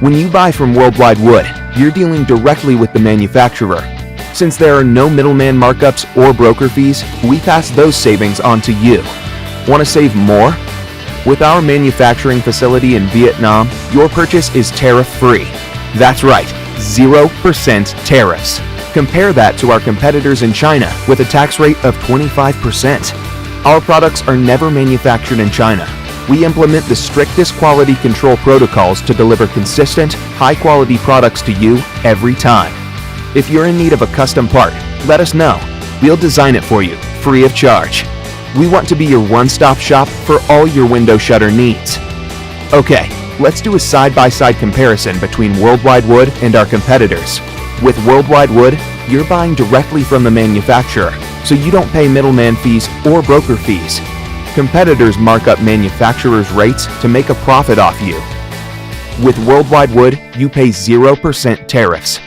When you buy from Worldwide Wood, you're dealing directly with the manufacturer. Since there are no middleman markups or broker fees, we pass those savings on to you. Want to save more? With our manufacturing facility in Vietnam, your purchase is tariff-free. That's right, 0% tariffs. Compare that to our competitors in China with a tax rate of 25%. Our products are never manufactured in China. We implement the strictest quality control protocols to deliver consistent, high-quality products to you every time. If you're in need of a custom part, let us know. We'll design it for you, free of charge. We want to be your one-stop shop for all your window shutter needs. Okay, let's do a side-by-side comparison between Worldwide Wood and our competitors. With Worldwide Wood, you're buying directly from the manufacturer, so you don't pay middleman fees or broker fees. Competitors mark up manufacturers' rates to make a profit off you. With Worldwide Wood, you pay 0% tariffs.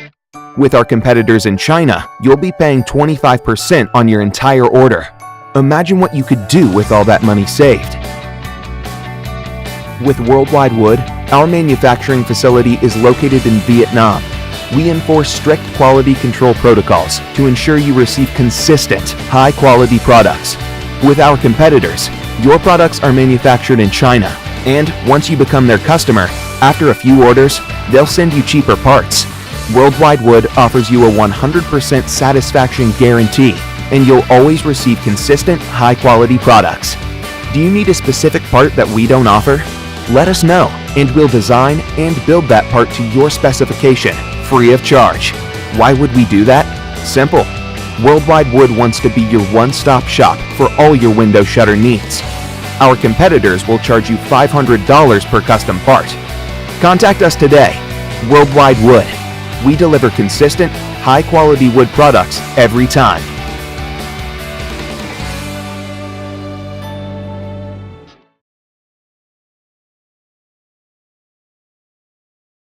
With our competitors in China, you'll be paying 25% on your entire order. Imagine what you could do with all that money saved. With Worldwide Wood, our manufacturing facility is located in Vietnam. We enforce strict quality control protocols to ensure you receive consistent, high-quality products. With our competitors, your products are manufactured in China, and once you become their customer, after a few orders, they'll send you cheaper parts. Worldwide Wood offers you a 100% satisfaction guarantee, and you'll always receive consistent, high-quality products. Do you need a specific part that we don't offer? Let us know, and we'll design and build that part to your specification, free of charge. Why would we do that? Simple. Worldwide Wood wants to be your one-stop shop for all your window shutter needs. Our competitors will charge you $500 per custom part. Contact us today. Worldwide Wood. We deliver consistent, high-quality wood products every time.